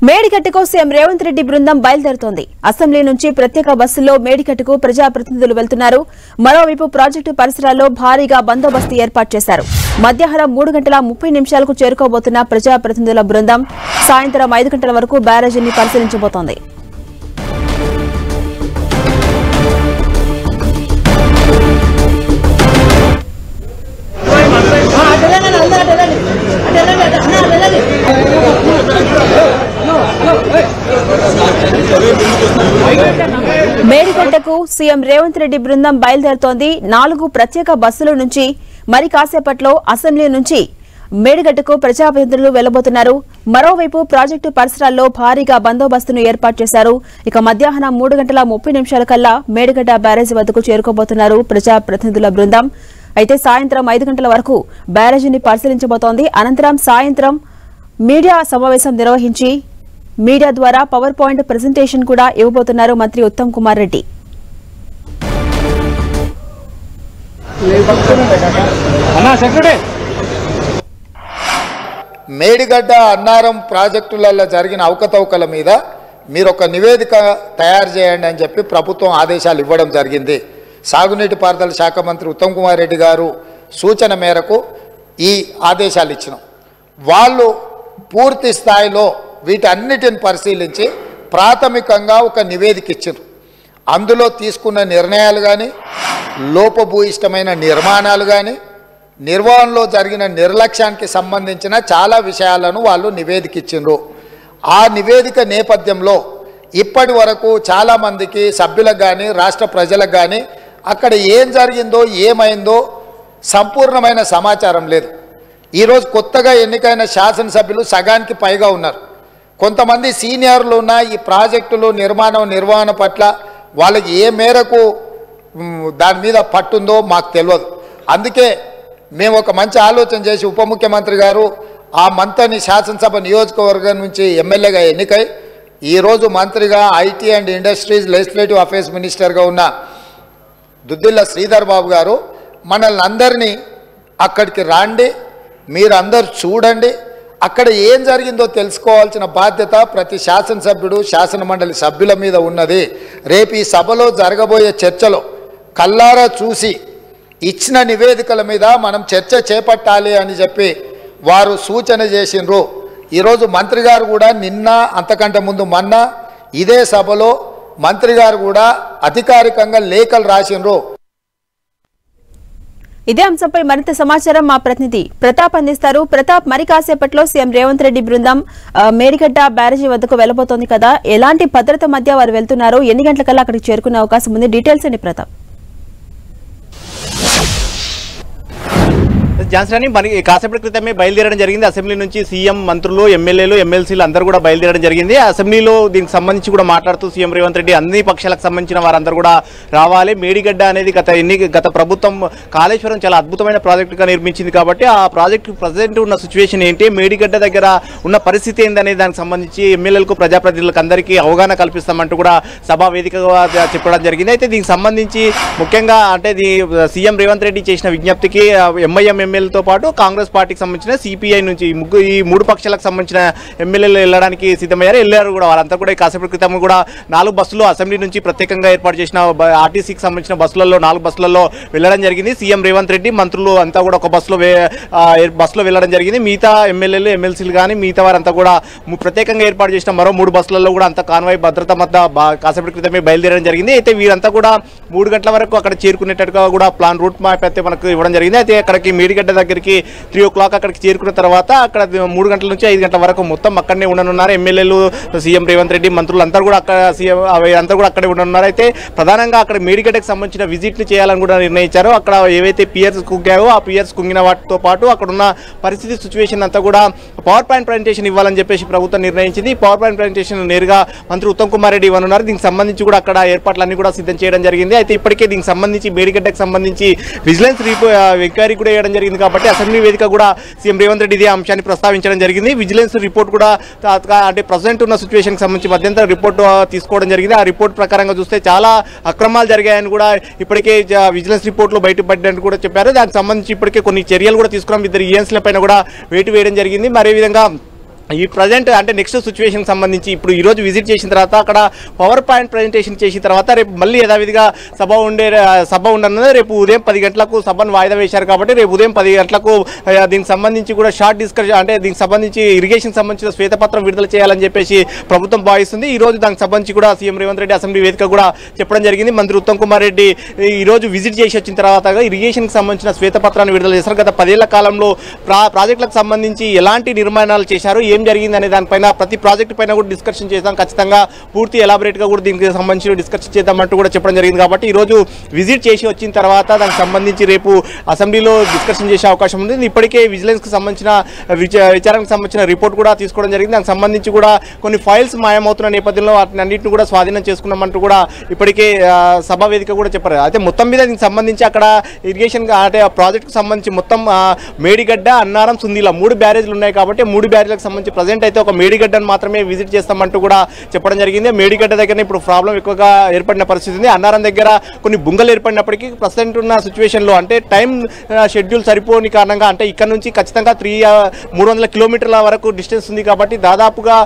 మేడిగడ్డకు CM Revanth Reddy బృందం బయలుదేరుతోంది. Assembly నుంచి ప్రత్యేక బస్సుల్లో మేడిగడ్డకు ప్రజాప్రతినిధులు వెళ్తున్నారు. మరోవైపు ప్రాజెక్టు పరిసరాల్లో భారీగా బందోబస్తు ఏర్పాటు చేశారు. మధ్యాహ్నం 3:30 చేరుకోబోతున్న ప్రజాప్రతినిధుల బృందం సాయంత్రం 5 గంటల వరకు బ్యారేజీని పరిశీలించబోతోంది. మేడిగడ్డకు సీఎం రేవంత్ రెడ్డి బృందం బయలుదేరుతోంది. 4 ప్రత్యేక బస్సుల నుంచి మరి కాసేపట్లో అసెంబ్లీ నుంచి మేడిగడ్డకు ప్రజాప్రతినిధులు వెళ్లబోతున్నారు. మరోవైపు ప్రాజెక్టు పరిసరాల్లో భారీగా బందోబస్తును ఏర్పాటు చేశారు. ఇక మధ్యాహ్నం 3:30 కల్లా మేడిగడ్డ బ్యారేజీ వద్దకు చేరుకోబోతున్నారు ప్రజాప్రతినిధుల బృందం. అయితే సాయంత్రం 5 గంటల వరకు బ్యారేజీని పరిశీలించబోతోంది. అనంతరం సాయంత్రం మీడియా సమావేశం నిర్వహించి మీడియా ద్వారా పవర్ పాయింట్ ప్రెజెంటేషన్ కూడా ఇవ్వబోతున్నారు మంత్రి ఉత్తమ్ కుమార్ రెడ్డి. మేడిగడ్డ అన్నారం ప్రాజెక్టులలో జరిగిన అవకతవకల మీద మీరు ఒక నివేదిక తయారు చేయండి అని చెప్పి ప్రభుత్వం ఆదేశాలు ఇవ్వడం జరిగింది. సాగునీటి పారుదల శాఖ మంత్రి ఉత్తమ్ కుమార్ రెడ్డి గారు సూచన మేరకు ఈ ఆదేశాలు ఇచ్చినాం. వాళ్ళు పూర్తి స్థాయిలో వీటన్నిటిని పరిశీలించి ప్రాథమికంగా ఒక నివేదిక ఇచ్చారు. అందులో తీసుకున్న నిర్ణయాలు కానీ, లోపభూయిష్టమైన నిర్మాణాలు కానీ, నిర్వహణలో జరిగిన నిర్లక్ష్యానికి సంబంధించిన చాలా విషయాలను వాళ్ళు నివేదిక ఇచ్చిండ్రు. ఆ నివేదిక నేపథ్యంలో ఇప్పటి వరకు చాలామందికి సభ్యులకు కానీ రాష్ట్ర ప్రజలకు కానీ అక్కడ ఏం జరిగిందో ఏమైందో సంపూర్ణమైన సమాచారం లేదు. ఈరోజు కొత్తగా ఎన్నికైన శాసనసభ్యులు సగానికి పైగా ఉన్నారు. కొంతమంది సీనియర్లు ఉన్న ఈ ప్రాజెక్టులు నిర్వహణ పట్ల వాళ్ళకి ఏ మేరకు దాని మీద పట్టుందో మాకు తెలియదు. అందుకే మేము ఒక మంచి ఆలోచన చేసి ఉప ముఖ్యమంత్రి గారు ఆ మంత్రిని శాసనసభ నియోజకవర్గం నుంచి ఎమ్మెల్యేగా ఎన్నికై ఈరోజు మంత్రిగా IT and industries legislative affairs మినిస్టర్గా ఉన్న దుద్దిల్ల శ్రీధర్ బాబు గారు మనల్ని అందరినీ అక్కడికి రాండి, మీరందరూ చూడండి, అక్కడ ఏం జరిగిందో తెలుసుకోవాల్సిన బాధ్యత ప్రతి శాసనసభ్యుడు శాసన మండలి సభ్యుల మీద ఉన్నది. రేపు ఈ సభలో జరగబోయే చర్చలో కల్లారా చూసి ఇచ్చిన నివేదికల మీద మనం చర్చ చేపట్టాలి అని చెప్పి వారు సూచన చేసిండ్రు. ఈరోజు మంత్రి గారు కూడా నిన్న అంతకంటే ముందు మొన్న ఇదే సభలో మంత్రి గారు కూడా అధికారికంగా లేఖలు రాసిండ్రు. ఇదే అంశంపై మరింత సమాచారం మా ప్రతినిధి ప్రతాప్ అందిస్తారు. ప్రతాప్, మరి కాసేపట్లో సీఎం రేవంత్ రెడ్డి బృందం మేడిగడ్డ బ్యారేజీ వద్దకు వెళ్లబోతోంది కదా, ఎలాంటి భద్రత మధ్య వారు వెళ్తున్నారు, ఎన్ని గంటలకల్లా అక్కడికి చేరుకునే అవకాశం ఉంది, డీటెయిల్స్ అండి ప్రతాప్. జాన్సన్ మరి కాసేపటి క్రితమే బయలుదేరడం జరిగింది. అసెంబ్లీ నుంచి సీఎం మంత్రులు ఎమ్మెల్యేలు ఎమ్మెల్సీలు అందరూ కూడా బయలుదేరడం జరిగింది. అసెంబ్లీలో దీనికి సంబంధించి కూడా మాట్లాడుతూ సీఎం రేవంత్ రెడ్డి అన్ని పక్షాలకు సంబంధించిన వారందరూ కూడా రావాలి. మేడిగడ్డ అనేది గత ప్రభుత్వం కాళేశ్వరం చాలా అద్భుతమైన ప్రాజెక్టుగా నిర్మించింది కాబట్టి ఆ ప్రాజెక్టు ప్రజెంట్ ఉన్న సిచ్యువేషన్ ఏంటి, మేడిగడ్డ దగ్గర ఉన్న పరిస్థితి ఏందనేది దానికి సంబంధించి ఎమ్మెల్యేలకు ప్రజాప్రతినిధులకు అందరికీ అవగాహన కల్పిస్తామంటూ కూడా సభా వేదికగా చెప్పడం జరిగింది. అయితే దీనికి సంబంధించి ముఖ్యంగా అంటే సీఎం రేవంత్ రెడ్డి చేసిన విజ్ఞప్తికి ఎంఐఎం ఎమ్మెల్యేలతో పాటు కాంగ్రెస్ పార్టీకి సంబంధించిన సిపిఐ నుంచి ఈ 3 పక్షాలకు సంబంధించిన ఎమ్మెల్యేలు వెళ్ళడానికి వెళ్ళారు కూడా. వాళ్ళంతా కూడా కాసేపటి క్రితం కూడా 4 బస్సులు అసెంబ్లీ నుంచి ప్రత్యేకంగా ఏర్పాటు చేసిన ఆర్టీసీకి సంబంధించిన బస్సులలో 4 బస్సులలో వెళ్ళడం జరిగింది. సీఎం రేవంత్ రెడ్డి మంత్రులు అంతా కూడా ఒక బస్సులో వెళ్ళడం జరిగింది. మిగతా ఎమ్మెల్యేలు ఎమ్మెల్సీలు కానీ మిగతా వారంతా కూడా ప్రత్యేకంగా ఏర్పాటు చేసిన మరో 3 బస్సులలో కూడా అంత కాన్వాయ్ భద్రత మధ్య కాసేపటి క్రితమే బయలుదేరడం జరిగింది. అయితే వీరంతా కూడా 3 గంటల వరకు అక్కడ చేరుకునేటట్టుగా కూడా ప్లాన్ రూట్ మ్యాప్ అయితే మనకు ఇవ్వడం జరిగింది. అయితే అక్కడికి మేడిగడ్డ దగ్గరికి 3 o'clock అక్కడికి చేరుకున్న తర్వాత అక్కడ 3 గంటల నుంచి 5 గంటల వరకు మొత్తం అక్కడనే ఉండనున్నారు. ఎమ్మెల్యేలు సీఎం రేవంత్ రెడ్డి మంత్రులు అంతా కూడా అక్కడే ఉండనున్నారు. అయితే ప్రధానంగా అక్కడ మేడిగడ్డకు సంబంధించిన విజిట్లు చేయాలని కూడా నిర్ణయించారు. అక్కడ ఏవైతే పియర్స్ కుంగాయో ఆ పియర్స్ కుంగిన వాటితో పాటు అక్కడ ఉన్న పరిస్థితి సిచ్యువేషన్ అంతా కూడా పవర్ పాయింట్ ప్రజెంటేషన్ ఇవ్వాలని చెప్పేసి ప్రభుత్వం నిర్ణయించింది. పవర్ పాయింట్ ప్రజెంటేషన్ నేరుగా మంత్రి ఉత్తమ్ కుమార్ రెడ్డి ఇవ్వనున్నారు. దీనికి సంబంధించి కూడా అక్కడ ఏర్పాట్లన్నీ కూడా సిద్ధం చేయడం జరిగింది. అయితే ఇప్పటికే దీనికి సంబంధించి మేడిగడ్డకు సంబంధించి విజిలెన్స్ ఎంక్వైరీ కూడా చేయడం జరిగింది కాబట్టి అసెంబ్లీ వేదిక కూడా సీఎం రేవంత్ రెడ్డి ఇదే అంశాన్ని ప్రస్తావించడం జరిగింది. విజిలెన్స్ రిపోర్ట్ కూడా అంటే ప్రజెంట్ ఉన్న సిచ్యువేషన్కి సంబంధించి మధ్యంతర రిపోర్ట్ తీసుకోవడం జరిగింది. ఆ రిపోర్ట్ ప్రకారంగా చూస్తే చాలా అక్రమాలు జరిగాయని కూడా ఇప్పటికే విజిలెన్స్ రిపోర్ట్లో బయటపడ్డాయని కూడా చెప్పారు. దానికి సంబంధించి ఇప్పటికే కొన్ని చర్యలు కూడా తీసుకున్నాం. 2 ఈఎన్సీల పైన కూడా వేటు వేయడం జరిగింది. మరే విధంగా ఈ ప్రజెంట్ అంటే నెక్స్ట్ సిచ్యువేషన్ సంబంధించి ఇప్పుడు ఈరోజు విజిట్ చేసిన తర్వాత అక్కడ పవర్ పాయింట్ ప్రజెంటేషన్ చేసిన తర్వాత రేపు మళ్ళీ యథావిధిగా సభ ఉండనున్నది. రేపు ఉదయం 10 గంటలకు సభను వాయిదా వేశారు కాబట్టి రేపు ఉదయం 10 గంటలకు దీనికి సంబంధించి కూడా షార్ట్ డిస్కషన్ అంటే దీనికి సంబంధించి ఇరిగేషన్ సంబంధించిన శ్వేతపత్రం విడుదల చేయాలని చెప్పేసి ప్రభుత్వం భావిస్తుంది. ఈ రోజు దానికి సంబంధించి కూడా సీఎం రేవంత్ రెడ్డి అసెంబ్లీ వేదిక కూడా చెప్పడం జరిగింది. మంత్రి ఉత్తమ్ కుమార్ రెడ్డి ఈరోజు విజిట్ చేసి వచ్చిన తర్వాత ఇరిగేషన్కి సంబంధించిన శ్వేతపత్రాన్ని విడుదల చేశారు. గత 10 ఏళ్ల కాలంలో ప్రాజెక్టులకు సంబంధించి ఎలాంటి నిర్మాణాలు చేశారు, ఏం జరిగింది అనే దానిపైన ప్రతి ప్రాజెక్టు పైన కూడా డిస్కషన్ చేద్దాం, ఖచ్చితంగా పూర్తి ఎలాబరేట్గా కూడా దీనికి సంబంధించి డిస్కషన్ చేద్దామంటూ కూడా చెప్పడం జరిగింది. కాబట్టి ఈరోజు విజిట్ చేసి వచ్చిన తర్వాత దానికి సంబంధించి రేపు అసెంబ్లీలో డిస్కషన్ చేసే అవకాశం ఉంది. ఇప్పటికే విజిలెన్స్కి సంబంధించిన విచారణకు సంబంధించిన రిపోర్ట్ కూడా తీసుకోవడం జరిగింది. దానికి సంబంధించి కూడా కొన్ని ఫైల్స్ మాయమవుతున్న నేపథ్యంలో వాటిని అన్నింటిని కూడా స్వాధీనం చేసుకున్నామంటూ కూడా ఇప్పటికే సభా వేదిక కూడా చెప్పారు. అయితే మొత్తం మీద దీనికి సంబంధించి అక్కడ ఇరిగేషన్ అంటే ప్రాజెక్టుకు సంబంధించి మొత్తం మేడిగడ్డ, అన్నారం, సుందీల 3 బ్యారేజ్లు ఉన్నాయి కాబట్టి 3 బ్యారేజ్లకు సంబంధించి ప్రజెంట్ అయితే ఒక మేడిగడ్డను మాత్రమే విజిట్ చేస్తామంటూ కూడా చెప్పడం జరిగింది. మేడిగడ్డ దగ్గర ఇప్పుడు ప్రాబ్లం ఎక్కువగా ఏర్పడిన పరిస్థితి ఉంది. అన్నారం దగ్గర కొన్ని బుంగలు ఏర్పడినప్పటికీ ప్రజెంట్ ఉన్న సిచ్యువేషన్లో అంటే టైం షెడ్యూల్ సరిపోని కారణంగా అంటే ఇక్కడ నుంచి ఖచ్చితంగా 300 కిలోమీటర్ల వరకు డిస్టెన్స్ ఉంది కాబట్టి దాదాపుగా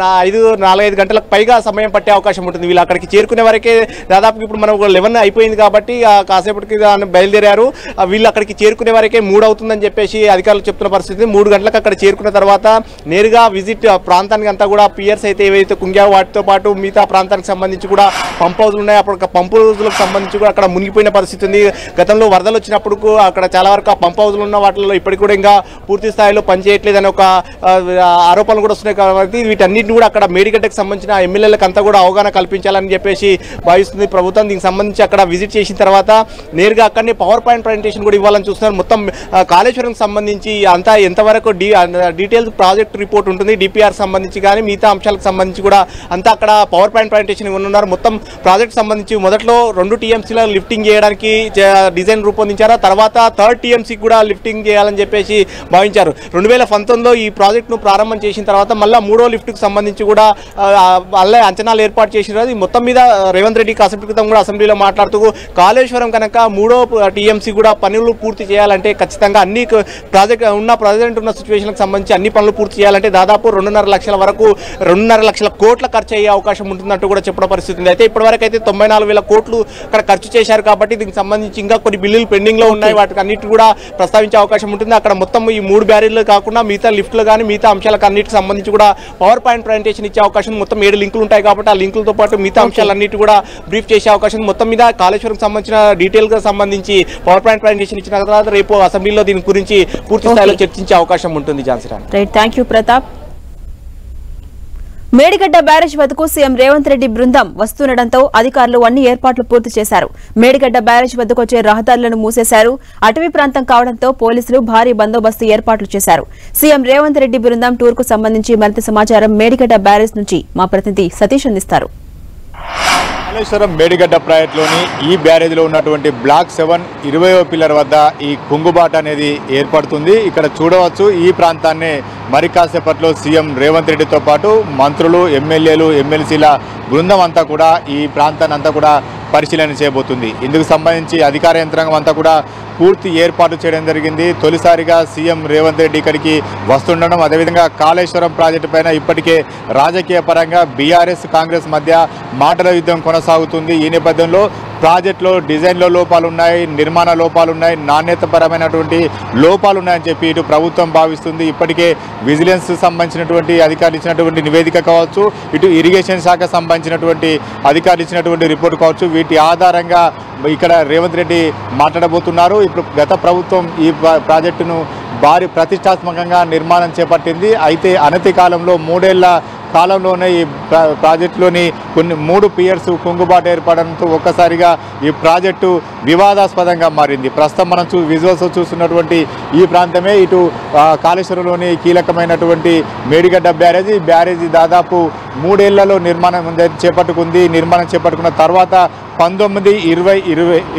4-5 గంటలకు పైగా సమయం పట్టే అవకాశం ఉంటుంది. వీళ్ళు అక్కడికి చేరుకునే వరకే దాదాపుగా ఇప్పుడు మనం 11 అయిపోయింది కాబట్టి కాసేపటికి బయలుదేరారు. వీళ్ళు అక్కడికి చేరుకునే వరకే 3 అవుతుందని చెప్పేసి అధికారులు చెప్తున్న పరిస్థితి. 3 గంటలకు అక్కడ చేరుకున్న తర్వాత నేరుగా విజిట్ ప్రాంతానికి అంతా కూడా పియర్స్ అయితే ఏవైతే కుంగ్యా వాటితో పాటు మిగతా ప్రాంతానికి సంబంధించి కూడా పంప్ హౌజులు ఉన్నాయి. అప్పుడు పంప్ హౌజులకు సంబంధించి కూడా అక్కడ మునిగిపోయిన పరిస్థితి ఉంది. గతంలో వరదలు వచ్చినప్పుడు అక్కడ చాలా వరకు ఆ పంప్ హౌజులు ఉన్న వాటిలో ఇప్పటికి కూడా ఇంకా పూర్తి స్థాయిలో పనిచేయట్లేదని ఒక ఆరోపణలు కూడా వస్తున్నాయి. కాబట్టి వీటన్నిటిని కూడా అక్కడ మేడిగడ్డకు సంబంధించిన ఎమ్మెల్యేలకు అంతా కూడా అవగాహన కల్పించాలని చెప్పేసి భావిస్తుంది ప్రభుత్వం. దీనికి సంబంధించి అక్కడ విజిట్ చేసిన తర్వాత నేరుగా అక్కడనే పవర్ పాయింట్ ప్రజెంటేషన్ కూడా ఇవ్వాలని చూస్తున్నారు. మొత్తం కాళేశ్వరం సంబంధించి అంతా ఎంతవరకు డీటెయిల్స్ ప్రాజెక్ట్ రిపోర్ట్ ఉంటుంది, డిపిఆర్ సంబంధించి కానీ మిగతా అంశాలకు సంబంధించి కూడా అంతా అక్కడ పవర్ పాయింట్ ప్రజెంటేషన్ ఇవ్వనున్నారు. మొత్తం ప్రాజెక్ట్ సంబంధించి మొదట్లో 2 టీఎంసీల లిఫ్టింగ్ చేయడానికి డిజైన్ రూపొందించారు. తర్వాత 3rd టీఎంసీ కూడా లిఫ్టింగ్ చేయాలని చెప్పేసి భావించారు. 2019లో ఈ ప్రాజెక్టును ప్రారంభం చేసిన తర్వాత మళ్ళీ 3వ లిఫ్ట్కు సంబంధించి కూడా అల్లే అంచనాలు ఏర్పాటు చేసినారు. మొత్తం మీద రేవంత్ రెడ్డి కాసేపటి క్రితం కూడా అసెంబ్లీలో మాట్లాడుతూ కాళేశ్వరం కనుక 3వ టీఎంసీ కూడా పనులు పూర్తి చేయాలంటే ఖచ్చితంగా అన్ని ప్రజెంట్ ఉన్న సిచ్యువేషన్కి సంబంధించి అన్ని పనులు పూర్తి చేయాలంటే దాదాపు 2.5 లక్షల వరకు 2.5 లక్షల కోట్ల ఖర్చు అయ్యే అవకాశం ఉంటుందంటూ కూడా చెప్పడం పరిస్థితి ఉంది. అయితే ఇప్పటివరకు అయితే 94,000 కోట్లు అక్కడ ఖర్చు చేశారు కాబట్టి దీనికి సంబంధించి ఇంకా కొన్ని బిల్లులు పెండింగ్లో ఉన్నాయి. వాటికి అన్నిటి కూడా ప్రస్తావించే అవకాశం ఉంటుంది. అక్కడ మొత్తం ఈ 3 బ్యారేజ్లు కాకుండా మిగతా లిఫ్ట్లు కానీ మిగతా అంశాలకు అన్నిటికి సంబంధించి కూడా పవర్ పాయింట్ ప్రజెంటేషన్ ఇచ్చే అవకాశం మొత్తం 7 లింకులు ఉంటాయి కాబట్టి ఆ లింకులతో పాటు మిగతా అంశాలన్నిటి కూడా బ్రీఫ్ చేసే అవకాశం మొత్తం మీద కాళేశ్వరం సంబంధించిన డీటెయిల్గా సంబంధించి పవర్ పాయింట్ ప్రజెంటేషన్ ఇచ్చిన తర్వాత రేపు అసెంబ్లీలో దీని గురించి పూర్తి స్థాయిలో చర్చించే అవకాశం ఉంటుంది. Jhansi Rani. Right, thank you Pratap. Medigadda barrage వద్దకు సీఎం రేవంత్ రెడ్డి బృందం వస్తుండటంతో అధికారులు అన్ని ఏర్పాట్లు పూర్తి చేశారు. మేడిగడ్డ బ్యారేజ్ వద్దకు వచ్చే రహదారులను మూసేశారు. అటవీ ప్రాంతం కావడంతో పోలీసులు భారీ బందోబస్తు ఏర్పాట్లు చేశారు. సీఎం రేవంత్ రెడ్డి బృందం టూర్కు సంబంధించి మరింత సమాచారం మేడిగడ్డ బ్యారేజ్ నుంచి మా ప్రతినిధి సతీష్ అందిస్తారు. కాళేశ్వరం మేడిగడ్డ ప్రాజెక్టులోని ఈ బ్యారేజ్లో ఉన్నటువంటి బ్లాక్ 7 20వ పిల్లర్ వద్ద ఈ కుంగుబాట అనేది ఏర్పడుతుంది. ఇక్కడ చూడవచ్చు ఈ ప్రాంతాన్ని మరి కాసేపట్లో సీఎం రేవంత్ రెడ్డితో పాటు మంత్రులు, ఎమ్మెల్యేలు, ఎమ్మెల్సీల బృందం అంతా కూడా ఈ ప్రాంతాన్ని అంతా కూడా పరిశీలన చేయబోతుంది. ఇందుకు సంబంధించి అధికార యంత్రాంగం అంతా కూడా పూర్తి ఏర్పాటు చేయడం జరిగింది. తొలిసారిగా సీఎం రేవంత్ రెడ్డి ఇక్కడికి వస్తుండడం, అదేవిధంగా కాళేశ్వరం ప్రాజెక్టు పైన ఇప్పటికే రాజకీయ పరంగా బీఆర్ఎస్ కాంగ్రెస్ మధ్య మాటల యుద్ధం కొనసాగుతుంది. ఈ నేపథ్యంలో ప్రాజెక్టులో డిజైన్లో లోపాలున్నాయి, నిర్మాణ లోపాలున్నాయి, నాణ్యతపరమైనటువంటి లోపాలున్నాయని చెప్పి ఇటు ప్రభుత్వం భావిస్తుంది. ఇప్పటికే విజిలెన్స్ సంబంధించినటువంటి అధికారులు ఇచ్చినటువంటి నివేదిక కావచ్చు, ఇటు ఇరిగేషన్ శాఖ సంబంధించినటువంటి అధికారులు ఇచ్చినటువంటి రిపోర్ట్ కావచ్చు, వీటి ఆధారంగా ఇక్కడ రేవంత్ రెడ్డి మాట్లాడబోతున్నారు. ఇప్పుడు గత ప్రభుత్వం ఈ ప్రాజెక్టును భారీ ప్రతిష్టాత్మకంగా నిర్మాణం చేపట్టింది. అయితే అనతి కాలంలో 3 ఏళ్ల కాలంలోనే ఈ ప్రాజెక్టులోని కొన్ని 3 పియర్స్ కుంగుబాటు ఏర్పడడంతో ఒక్కసారిగా ఈ ప్రాజెక్టు వివాదాస్పదంగా మారింది. ప్రస్తుతం మనం విజువల్స్ చూస్తున్నటువంటి ఈ ప్రాంతమే ఇటు కాళేశ్వరంలోని కీలకమైనటువంటి మేడిగడ్డ బ్యారేజీ దాదాపు 3 ఏళ్లలో నిర్మాణం చేపట్టుకుంది. నిర్మాణం చేపట్టుకున్న తర్వాత 19, 20,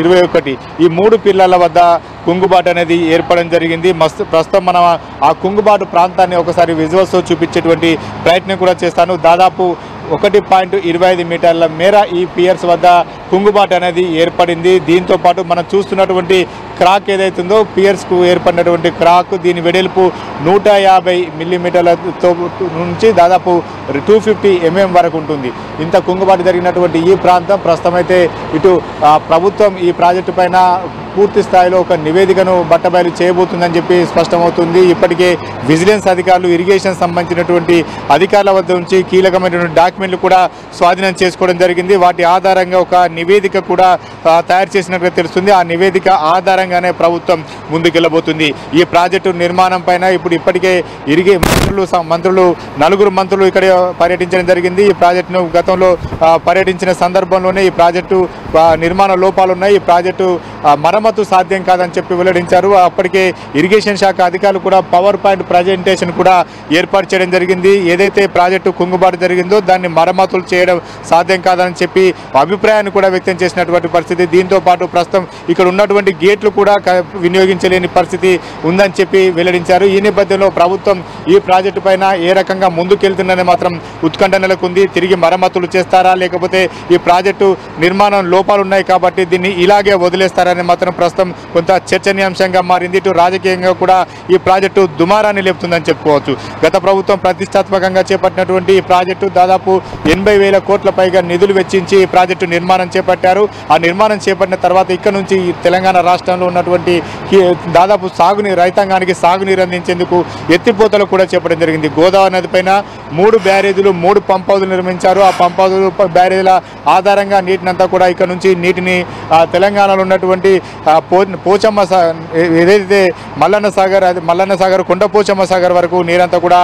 21 ఈ 3 పిల్లల వద్ద కుంగుబాటు అనేది ఏర్పడడం జరిగింది. ప్రస్తుతం మనం ఆ కుంగుబాటు ప్రాంతాన్ని ఒకసారి విజువల్స్తో చూపించేటువంటి ప్రయత్నం కూడా చేస్తాను. దాదాపు 1.25 మీటర్ల మేర ఈ పియర్స్ వద్ద కుంగుబాటు అనేది ఏర్పడింది. దీంతో పాటు మనం చూస్తున్నటువంటి క్రాక్ ఏదైతుందో పియర్స్కు ఏర్పడినటువంటి క్రాక్, దీని వెడల్పు 150 మిల్లీమీటర్లతో నుంచి దాదాపు 250 mm వరకు ఉంటుంది. ఇంత కుంగుబాటు జరిగినటువంటి ఈ ప్రాంతం ప్రస్తుతమైతే ఇటు ప్రభుత్వం ఈ ప్రాజెక్టు పైన పూర్తి స్థాయిలో ఒక నివేదికను బట్టబయలు చేయబోతుందని చెప్పి స్పష్టమవుతుంది. ఇప్పటికే విజిలెన్స్ అధికారులు ఇరిగేషన్ సంబంధించినటువంటి అధికారుల వద్ద నుంచి కీలకమైనటువంటి డాక్యుమెంట్లు కూడా స్వాధీనం చేసుకోవడం జరిగింది. వాటి ఆధారంగా ఒక నివేదిక కూడా తయారు చేసినట్టుగా తెలుస్తుంది. ఆ నివేదిక ఆధారంగానే ప్రభుత్వం ముందుకెళ్లబోతుంది. ఈ ప్రాజెక్టు నిర్మాణం పైన ఇప్పటికే మంత్రులు 4 మంత్రులు ఇక్కడ పర్యటించడం జరిగింది. ఈ ప్రాజెక్టును గతంలో పర్యటించిన సందర్భంలోనే ఈ ప్రాజెక్టు నిర్మాణ లోపాలు ఉన్నాయి, ఈ ప్రాజెక్టు మరమ్మతు సాధ్యం కాదని చెప్పి వెల్లడించారు. అప్పటికే ఇరిగేషన్ శాఖ అధికారులు కూడా పవర్ పాయింట్ ప్రజెంటేషన్ కూడా ఏర్పాటు చేయడం జరిగింది. ఏదైతే ప్రాజెక్టు కుంగుబాటు జరిగిందో దాన్ని మరమ్మతులు చేయడం సాధ్యం కాదని చెప్పి అభిప్రాయాన్ని కూడా వ్యక్తం చేసినటువంటి పరిస్థితి. దీంతో పాటు ప్రస్తుతం ఇక్కడ ఉన్నటువంటి గేట్లు కూడా వినియోగించలేని పరిస్థితి ఉందని చెప్పి వెల్లడించారు. ఈ నేపథ్యంలో ప్రభుత్వం ఈ ప్రాజెక్టు పైన ఏ రకంగా ముందుకెళ్తుందని మాత్రం ఉత్కంఠ నెలకొంది. తిరిగి మరమ్మతులు చేస్తారా, లేకపోతే ఈ ప్రాజెక్టు నిర్మాణం లోపాలు ఉన్నాయి కాబట్టి దీన్ని ఇలాగే వదిలేస్తారని మాత్రం ప్రస్తుతం కొంత చర్చనీయాంశంగా మారింది. ఇటు రాజకీయంగా కూడా ఈ ప్రాజెక్టు దుమారాన్ని లేపుతుందని చెప్పుకోవచ్చు. గత ప్రభుత్వం ప్రతిష్టాత్మకంగా చేపట్టినటువంటి ఈ ప్రాజెక్టు దాదాపు 80,000 కోట్ల పైగా నిధులు వెచ్చించి ఈ ప్రాజెక్టు నిర్మాణం చేపట్టారు. ఆ నిర్మాణం చేపట్టిన తర్వాత ఇక్కడ నుంచి తెలంగాణ రాష్ట్రంలో ఉన్నటువంటి దాదాపు రైతాంగానికి సాగునీరు అందించేందుకు ఎత్తిపోతలు కూడా చేపట్టడం జరిగింది. గోదావరి నది పైన 3 బ్యారేజీలు 3 పంప్ హౌజులు నిర్మించారు. ఆ పంప్ హౌజులు బ్యారేజీల ఆధారంగా నీటినంతా కూడా ఇక్కడ నుంచి నీటిని తెలంగాణలో ఉన్నటువంటి పోచమ్మ ఏదైతే మల్లన్న సాగర్ కొండపోచమ్మ సాగర్ వరకు నీరంతా కూడా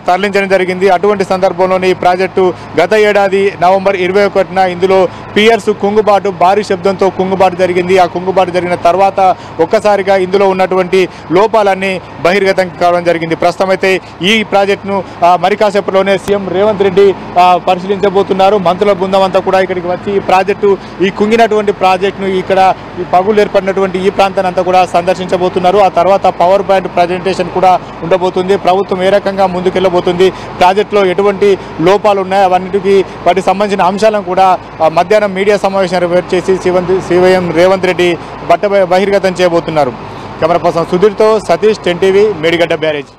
తరలించడం జరిగింది. అటువంటి సందర్భంలోనే ఈ ప్రాజెక్టు గత ఏడాది నవంబర్ 21న ఇందులో పియర్స్ కుంగుబాటు భారీ శబ్దంతో కుంగుబాటు జరిగింది. ఆ కుంగుబాటు జరిగిన తర్వాత ఒక్కసారిగా ఇందులో ఉన్నటువంటి లోపాలన్నీ బహిర్గతం కావడం జరిగింది. ప్రస్తుతం అయితే ఈ ప్రాజెక్టును మరి కాసేపట్లోనే సీఎం రేవంత్ రెడ్డి పరిశీలించబోతున్నారు. మంత్రుల బృందం అంతా కూడా ఇక్కడికి వచ్చి ఈ కుంగినటువంటి ప్రాజెక్టును ఇక్కడ ఈ పగులు ఏర్పడినటువంటి ఈ ప్రాంతాన్ని అంతా కూడా సందర్శించబోతున్నారు. ఆ తర్వాత పవర్ పాయింట్ ప్రజెంటేషన్ కూడా ఉండబోతుంది. ప్రభుత్వం ఏ రకంగా ముందుకెళ్లబోతుంది, ప్రాజెక్టులో ఎటువంటి లోపాలు ఉన్నాయి, వాటికి సంబంధించిన అంశాలను కూడా మధ్యాహ్నం మీడియా సమావేశం ఏర్పాటు చేసి సీఎం రేవంత్ రెడ్డి బహిర్గతం చేయబోతున్నారు. కెమెరా పర్సన్ సుధీర్తో సతీష్, 10 టీవీ, మేడిగడ్డ బ్యారేజ్.